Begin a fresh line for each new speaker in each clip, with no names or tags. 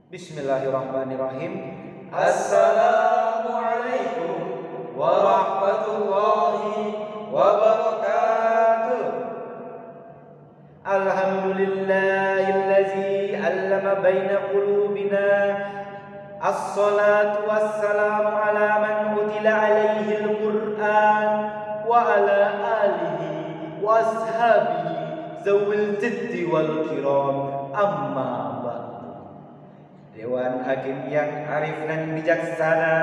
Bismillahirrahmanirrahim.
Assalamualaikum warahmatullahi wabarakatuh.
Alhamdulillahillazi 'allama baina qulubina. Assalatu wassalamu ala man utila alaihi al-Qur'an wa ala alihi wa ashabihi zawil jiddi wal kiram, amma ba'du. Dewan Hakim yang arif dan bijaksana,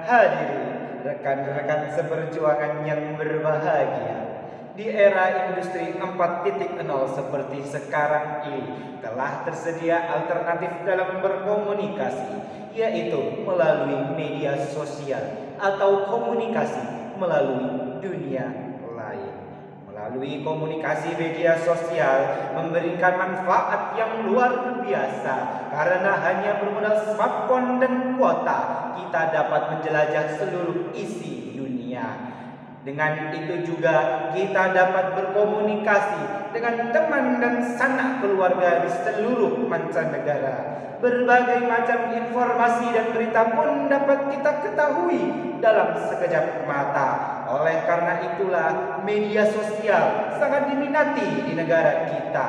hadirin rekan-rekan seperjuangan yang berbahagia. Di era industri 4.0 seperti sekarang ini telah tersedia alternatif dalam berkomunikasi, yaitu melalui media sosial atau komunikasi melalui dunia lain. Melalui komunikasi media sosial memberikan manfaat yang luar biasa, karena hanya bermodal smartphone dan kuota kita dapat menjelajah seluruh isi dunia. Dengan itu juga kita dapat berkomunikasi dengan teman dan sanak keluarga di seluruh mancanegara. Berbagai macam informasi dan berita pun dapat kita ketahui dalam sekejap mata. Oleh karena itulah media sosial sangat diminati di negara kita.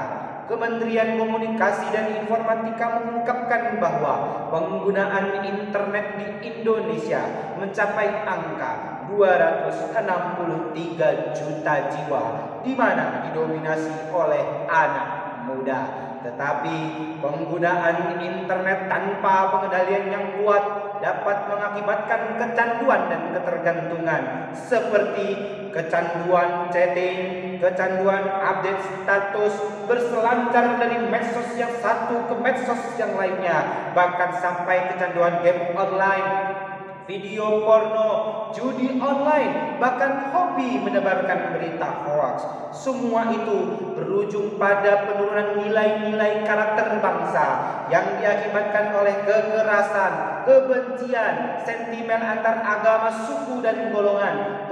Kementerian Komunikasi dan Informatika mengungkapkan bahwa penggunaan internet di Indonesia mencapai angka 263 juta jiwa, di mana didominasi oleh anak muda. Tetapi penggunaan internet tanpa pengendalian yang kuat dapat mengakibatkan kecanduan dan ketergantungan, seperti kecanduan chatting, kecanduan update status, berselancar dari medsos yang satu ke medsos yang lainnya, bahkan sampai kecanduan game online, video porno, judi online, bahkan hobi menebarkan berita hoax. Semua itu berujung pada penurunan nilai-nilai karakter bangsa yang diakibatkan oleh kekerasan, kebencian, sentimen antar agama, suku dan golongan,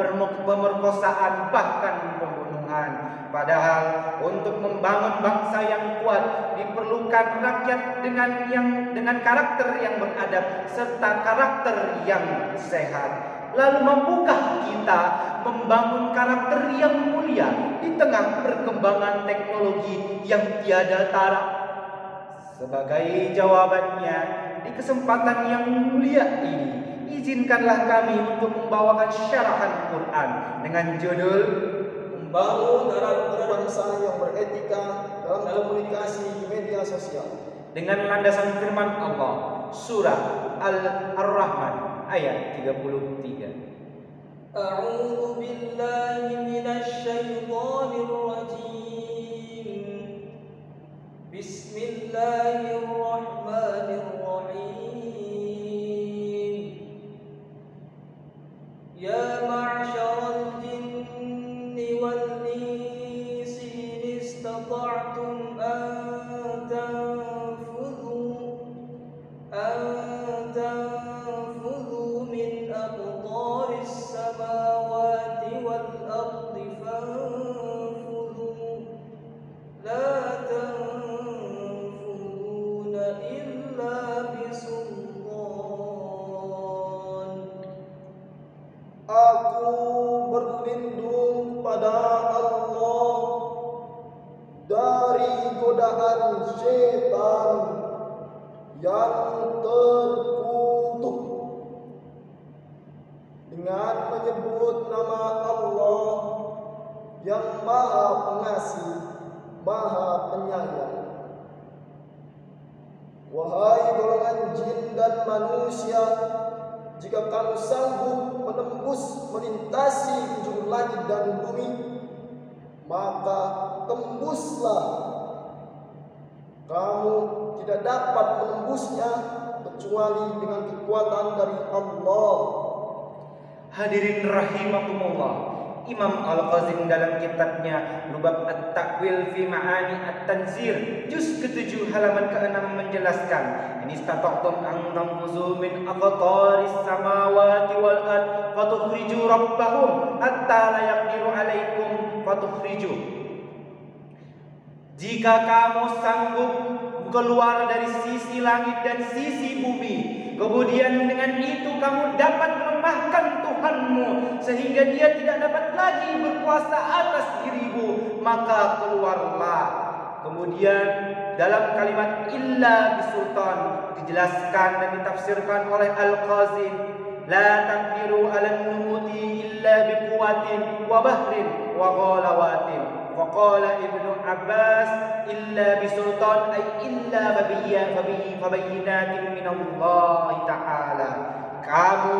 pemerkosaan, bahkan pembunuhan. Padahal untuk membangun bangsa yang kuat diperlukan rakyat dengan karakter yang beradab serta karakter yang sehat. Lalu mampukah kita membangun karakter yang mulia di tengah perkembangan teknologi yang tiada tara? Sebagai jawabannya, di kesempatan yang mulia ini, izinkanlah kami untuk membawakan syarahan Quran dengan judul
Membangun karakter bangsa yang beretika dalam komunikasi di media sosial,
dengan landasan firman Allah, surah Al-Rahman ayat 33.
A'udzu billahi minasy syaithanir rajim. Bismillahirrahmanirrahim. Ya ma'syaral jinni wal insi in istata'tum an tanfudhu min aqtaris samawati wal ardi fanfudhu la tanfudhuna illa bisultan. Aku berlindung kepada Allah dari godaan syaitan yang terkutuk. Dengan menyebut nama Allah yang Maha Pengasih, Maha Penyayang. Wahai golongan jin dan manusia, jika kamu sanggup menembus melintasi penjuru langit dan bumi, maka tembuslah. Kamu tidak dapat menembusnya kecuali dengan kekuatan dari Allah.
Hadirin rahimakumullah, Imam Al-Qazim dalam kitabnya Lubab At-Ta'wil fi Ma'ani At-Tanzir juz ke-7 halaman ke-6 menjelaskan, ini istata'tum an tanfuzu min aqtaris samawati wal ard fatukhriju rabbahum hatta la yaqdiru alaikum fatukhriju. Jika kamu sanggup keluar dari sisi langit dan sisi bumi. Kemudian dengan itu kamu dapat melemahkan Tuhanmu sehingga dia tidak dapat lagi berkuasa atas dirimu, maka keluarlah. Kemudian dalam kalimat illa bisultan dijelaskan dan ditafsirkan oleh Al-Qazim, la taqdiru 'alan nubuti illa biquwatin wa bahrin wa ghalawatin. Faqala Ibnu Abbas illa bisultan ay illa fabayyinatin minallahi ta'ala. Kamu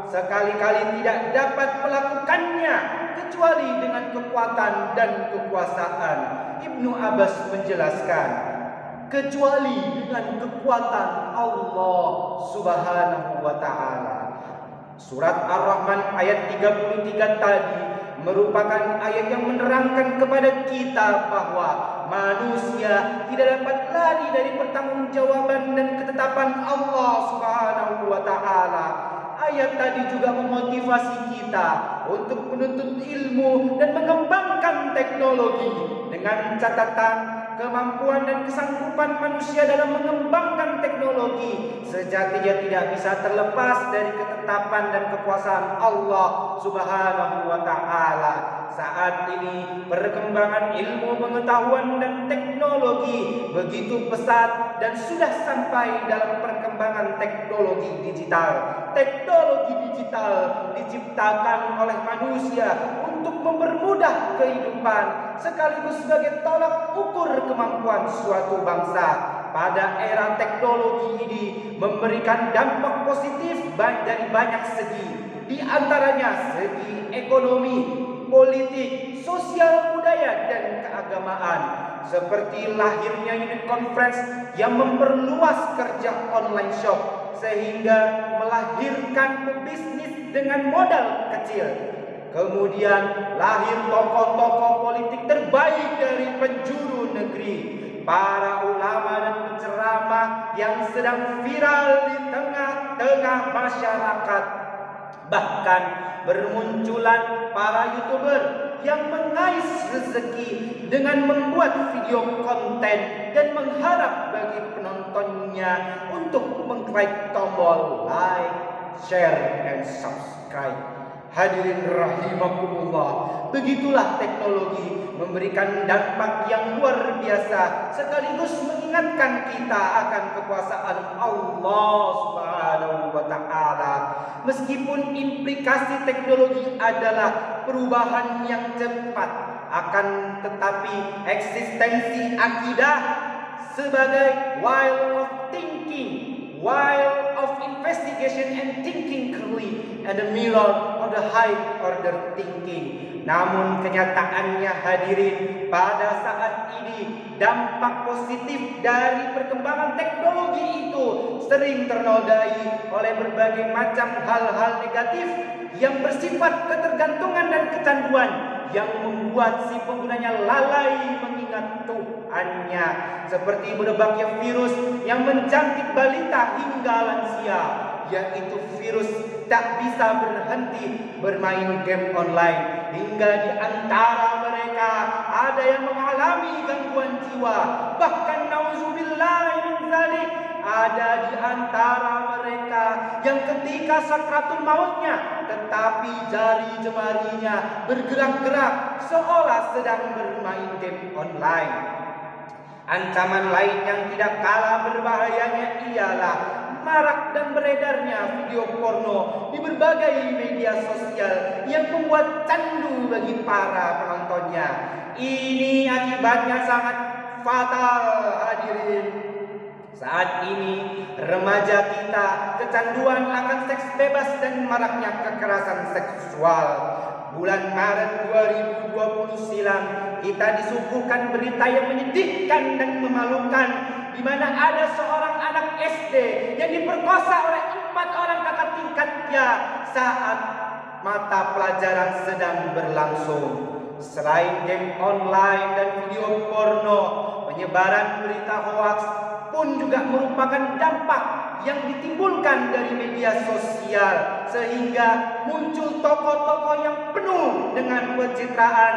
sekali-kali tidak dapat melakukannya kecuali dengan kekuatan dan kekuasaan. Ibnu Abbas menjelaskan, kecuali dengan kekuatan Allah Subhanahu wa ta'ala. Surat Ar-Rahman ayat 33 tadi merupakan ayat yang menerangkan kepada kita bahwa manusia tidak dapat lari dari pertanggungjawaban dan ketetapan Allah Subhanahu wa ta'ala. Ayat tadi juga memotivasi kita untuk menuntut ilmu dan mengembangkan teknologi dengan catatan kemampuan dan kesanggupan manusia dalam mengembangkan teknologi sejatinya tidak bisa terlepas dari ketetapan dan kekuasaan Allah Subhanahu wa ta'ala. Saat ini perkembangan ilmu pengetahuan dan teknologi begitu pesat dan sudah sampai dalam perkembangan teknologi digital. Teknologi digital diciptakan oleh manusia untuk mempermudah kehidupan sekaligus sebagai tolak ukur kemampuan suatu bangsa. Pada era teknologi ini memberikan dampak positif dari banyak segi, di antaranya segi ekonomi, politik, sosial, budaya, dan keagamaan, seperti lahirnya unit conference yang memperluas kerja online shop sehingga melahirkan pebisnis dengan modal kecil. Kemudian lahir tokoh-tokoh politik terbaik dari penjuru negeri, para ulama dan penceramah yang sedang viral di tengah-tengah masyarakat. Bahkan bermunculan para YouTuber yang mengais rezeki dengan membuat video konten dan mengharap bagi penontonnya untuk mengklik tombol like, share, and subscribe. Hadirin rahimakumullah, begitulah teknologi memberikan dampak yang luar biasa sekaligus mengingatkan kita akan kekuasaan Allah Subhanahu wa ta'ala. Meskipun implikasi teknologi adalah perubahan yang cepat, akan tetapi eksistensi akidah sebagai while of thinking, while of investigation and thinking clearly, and the mirror of the high order thinking. Namun kenyataannya hadirin, pada saat ini dampak positif dari perkembangan teknologi itu sering ternodai oleh berbagai macam hal-hal negatif yang bersifat ketergantungan dan kecanduan yang membuat si penggunanya lalai mengingat Tuhannya, seperti berbaknya virus yang menjangkit balita hingga lansia, yaitu virus tak bisa berhenti bermain game online, hingga di antara mereka ada yang mengalami gangguan jiwa. Bahkan nauzubillahi min dzalik, ada di antara mereka yang ketika sakratul mautnya tetapi jari jemarinya bergerak-gerak seolah sedang bermain game online. Ancaman lain yang tidak kalah berbahayanya ialah marak dan beredarnya video porno di berbagai media sosial yang membuat candu bagi para penontonnya. Ini akibatnya sangat fatal hadirin. Saat ini remaja kita kecanduan akan seks bebas dan maraknya kekerasan seksual. Bulan Maret 2020 silam kita disuguhkan berita yang menyedihkan dan memalukan, di mana ada seorang anak SD yang diperkosa oleh 4 orang kakak tingkatnya saat mata pelajaran sedang berlangsung. Selain game online dan video porno, penyebaran berita hoaks pun juga merupakan dampak yang ditimbulkan dari media sosial, sehingga muncul tokoh-tokoh yang penuh dengan pencitraan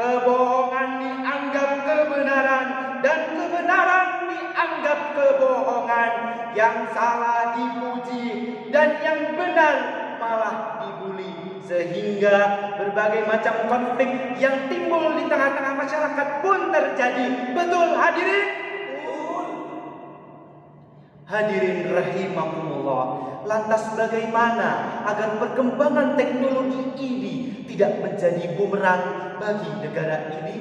kebohongan dianggap kebenaran, dan kebenaran dianggap kebohongan, yang salah dipuji dan yang benar malah dibuli, sehingga berbagai macam konflik yang timbul di tengah-tengah masyarakat pun terjadi. Betul hadirin? Hadirin rahimakumullah. Lantas bagaimana agar perkembangan teknologi ini tidak menjadi bumerang bagi negara ini?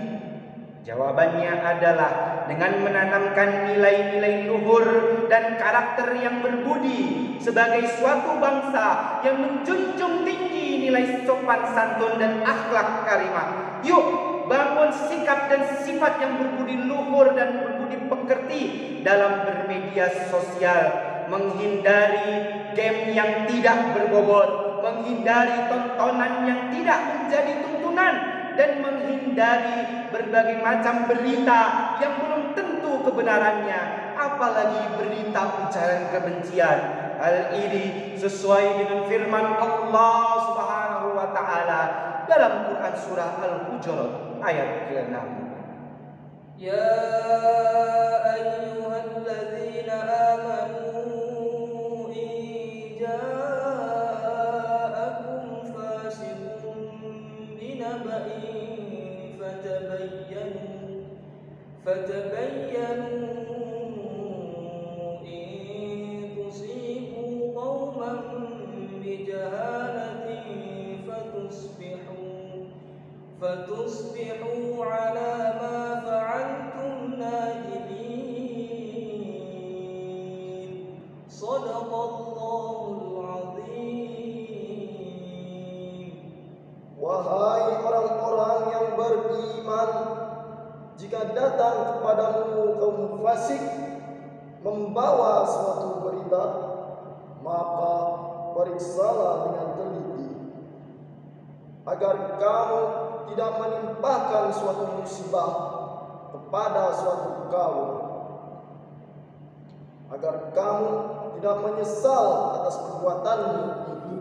Jawabannya adalah dengan menanamkan nilai-nilai luhur dan karakter yang berbudi sebagai suatu bangsa yang menjunjung tinggi nilai sopan santun dan akhlak karimah. Yuk bangun sikap dan sifat yang berbudi luhur dan berbudi pekerti dalam bermedia sosial, menghindari game yang tidak berbobot, menghindari tontonan yang tidak menjadi tuntunan, dan menghindari berbagai macam berita yang belum tentu kebenarannya, apalagi berita ujaran kebencian. Hal ini sesuai dengan firman Allah Subhanahu wa taala dalam Quran surah Al-Hujurat ayat ke-6.
Ya ayyuhalladzina amanu in ja'akum fasiqun binaba'in fatabayyanu in tusibu qauman bijahalatin fatusbihu ala ma fa'altum nadimin. Shadaqallahul azim. Wahai orang-orang yang beriman, jika datang kepadamu kaum fasik membawa suatu berita, maka periksalah dengan teliti agar kamu tidak menimpakan suatu musibah kepada suatu kaum, agar kamu tidak menyesal atas perbuatanmu itu.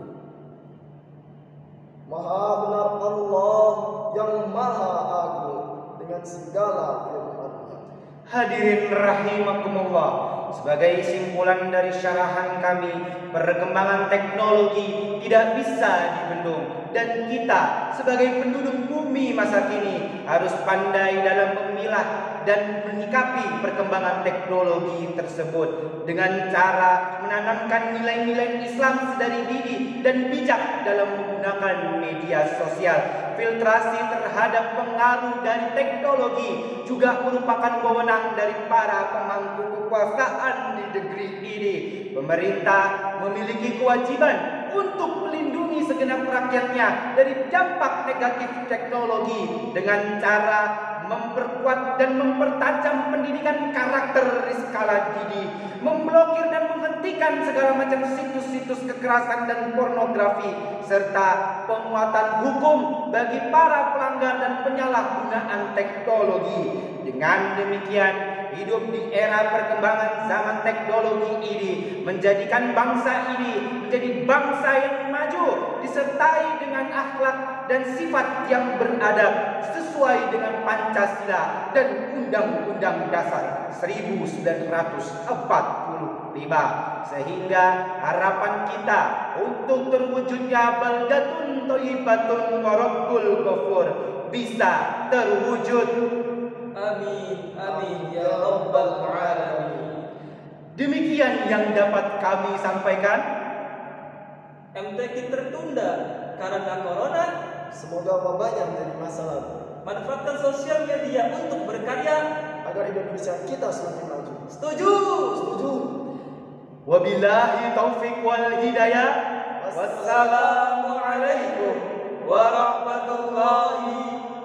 Maha benar Allah yang maha agung dengan segala firman-Nya.
Hadirin rahimakumullah, sebagai simpulan dari syarahan kami, perkembangan teknologi tidak bisa dibendung, dan kita sebagai penduduk bumi masa kini harus pandai dalam memilah dan menyikapi perkembangan teknologi tersebut dengan cara menanamkan nilai-nilai Islam sedari dini dan bijak dalam menggunakan media sosial. Filtrasi terhadap pengaruh dari teknologi juga merupakan wewenang dari para pemangku kekuasaan di negeri ini. Pemerintah memiliki kewajiban untuk melindungi segenap rakyatnya dari dampak negatif teknologi dengan cara memperkuat dan mempertajam pendidikan karakter di skala dini, memblokir dan menghentikan segala macam situs-situs kekerasan dan pornografi, serta penguatan hukum bagi para pelanggar dan penyalahgunaan teknologi. Dengan demikian, hidup di era perkembangan zaman teknologi ini menjadikan bangsa ini menjadi bangsa yang maju, disertai dengan akhlak dan sifat yang beradab sesuai dengan Pancasila dan Undang-Undang Dasar 1945, sehingga harapan kita untuk terwujudnya baldatun thayyibatun wa rabbul ghafur bisa terwujud.
Amin, amin ya rabbal alamin.
Demikian yang dapat kami sampaikan.
MTQ tertunda karena corona.
Semoga wabahnya menjadi masa lalu.
Manfaatkan sosial media untuk berkarya
agar Indonesia kita semakin maju.
Setuju?
Setuju.
Wabillahi taufiq wal hidayah. Wassalamualaikum warahmatullahi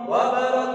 wabarakatuh.